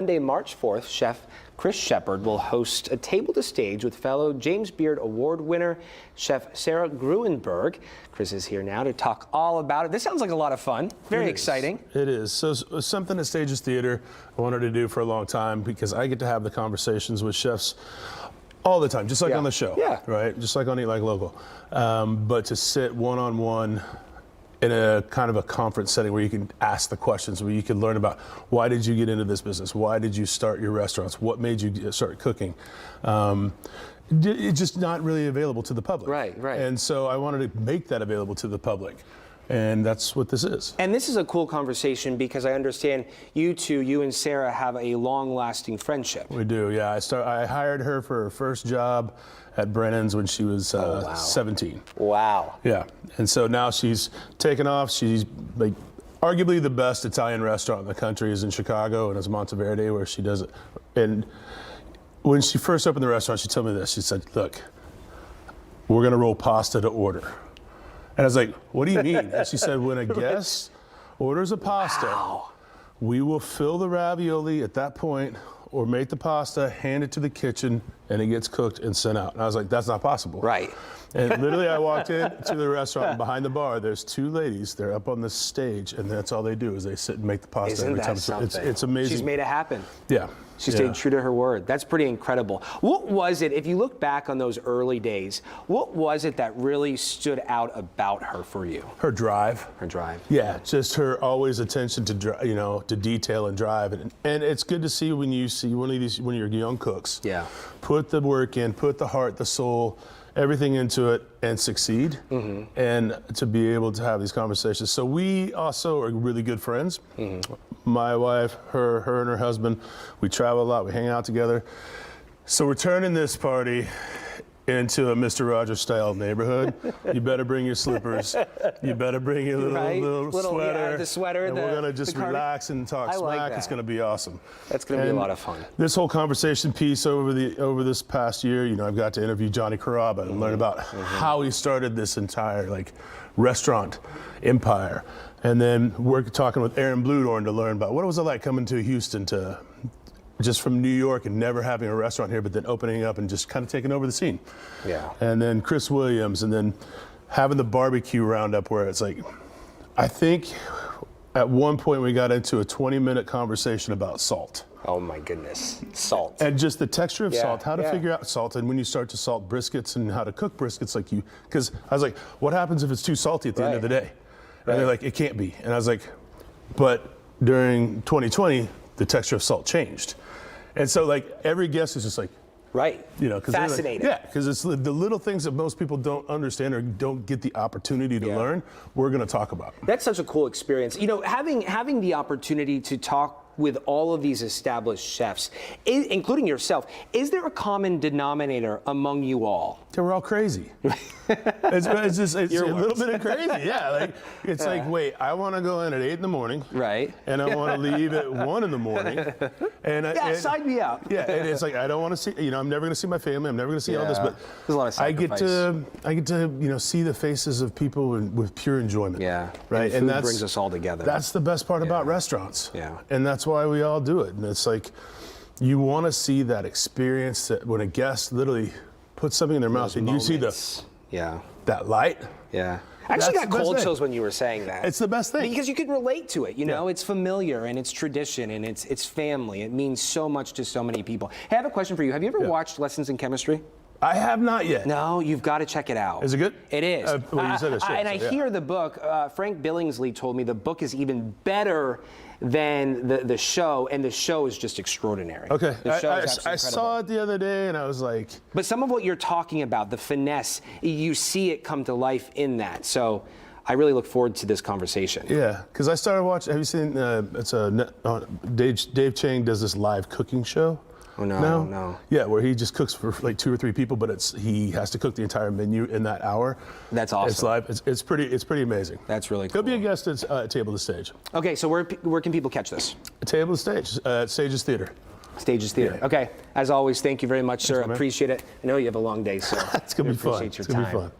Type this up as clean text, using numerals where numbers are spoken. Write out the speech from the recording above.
Monday, March 4th, Chef Chris Shepherd will host a table to stage with fellow James Beard Award winner, Chef Sarah Grueneberg. Chris is here now to talk all about it. This sounds like a lot of fun. Very exciting. It is. So something that Stages Theater I wanted to do for a long time, because I get to have the conversations with chefs all the time, just like on the show, right? Just like on Eat Like Local. But to sit one-on-one in a kind of a conference setting where you can ask the questions, where you can learn about why did you get into this business? Why did you start your restaurants? What made you start cooking? It's just not really available to the public. Right. And so I wanted to make that available to the public. And that's what this is. And this is a cool conversation because I understand you and Sarah have a long-lasting friendship. We do, yeah. I hired her for her first job at Brennan's when she was 17. Wow. Yeah, and so now she's taken off. She's like arguably the best Italian restaurant in the country is in Chicago, and it's Monteverde where she does it. And when she first opened the restaurant, she told me this. She said, "Look, we're gonna roll pasta to order." And I was like, "What do you mean?" And she said, "When a guest orders a pasta, we will fill the ravioli at that point, or make the pasta, hand it to the kitchen, and it gets cooked and sent out." And I was like, "That's not possible." Right. And literally I walked into the restaurant, and behind the bar, there's two ladies. They're up on the stage, and that's all they do is they sit and make the pasta every time. It's amazing. She's made it happen. Yeah. She stayed true to her word. That's pretty incredible. What was it, if you look back on those early days, what was it that really stood out about her for you? Her drive. Her drive. Yeah, just her always attention to to detail and drive, and it's good to see when you see one of your young cooks. Yeah. Put the work in, put the heart, the soul, everything into it, and succeed, and to be able to have these conversations. So we also are really good friends. My wife, her and her husband, we travel a lot, we hang out together. So we're turning this party into a Mr. Rogers style neighborhood. You better bring your slippers. You better bring your little sweater. Yeah, the sweater. And we're gonna just relax and talk smack. It's gonna be awesome. That's gonna be a lot of fun. This whole conversation piece over this past year, I've got to interview Johnny Carrabba and learn about how he started this entire restaurant empire. And then we're talking with Aaron Bludorn to learn about what it was like coming to Houston just from New York and never having a restaurant here, but then opening up and just kind of taking over the scene. Yeah. And then Chris Williams, and then having the barbecue roundup where it's like, I think at one point we got into a 20-minute conversation about salt. Oh my goodness, salt. And just the texture of salt, how to figure out salt, and when you start to salt briskets and how to cook briskets because I was like, what happens if it's too salty at the end of the day? And they're like, it can't be. And I was like, but during 2020, the texture of salt changed. And so every guest is just like, fascinating. Because it's the little things that most people don't understand or don't get the opportunity to learn, we're going to talk about. That's such a cool experience. Having the opportunity to talk with all of these established chefs, including yourself, is there a common denominator among you all? We're all crazy. It's a little bit of crazy, it's like, wait, I want to go in at 8 in the morning, right? And I want to leave at 1 in the morning, and sign me up. Yeah, and it's like I don't want to see, I'm never going to see my family, I'm never going to see all this, but there's a lot of sacrifice. I get to see the faces of people with pure enjoyment. Yeah, right, and that brings us all together. That's the best part about restaurants. Yeah, and that's why we all do it. And it's like you want to see that experience that when a guest literally puts something in their mouth and you see that light. Yeah. I actually got cold chills when you were saying that. It's the best thing. Because you can relate to it, it's familiar and it's tradition and it's family. It means so much to so many people. Hey, I have a question for you. Have you ever watched Lessons in Chemistry? I have not yet. No, you've got to check it out. Is it good? It is. Well, you said it should, and I hear the book, Frank Billingsley told me the book is even better than the show, and the show is just extraordinary. Okay, the show is I saw it the other day, and I was like... But some of what you're talking about, the finesse, you see it come to life in that. So I really look forward to this conversation. Yeah, because I started watching, have you seen, Dave Chang does this live cooking show? Oh, no, I don't know. Yeah, where he just cooks for 2 or 3 people, but he has to cook the entire menu in that hour. That's awesome. It's live. It's pretty amazing. That's really cool. He'll be a guest at Table to Stage. Okay, so where can people catch this? Table to Stage at Stages Theater. Stages Theater. Yeah. Okay. As always, thank you very much, sir. Appreciate it. I know you have a long day, so it's gonna be fun. Appreciate your time. It's gonna be fun.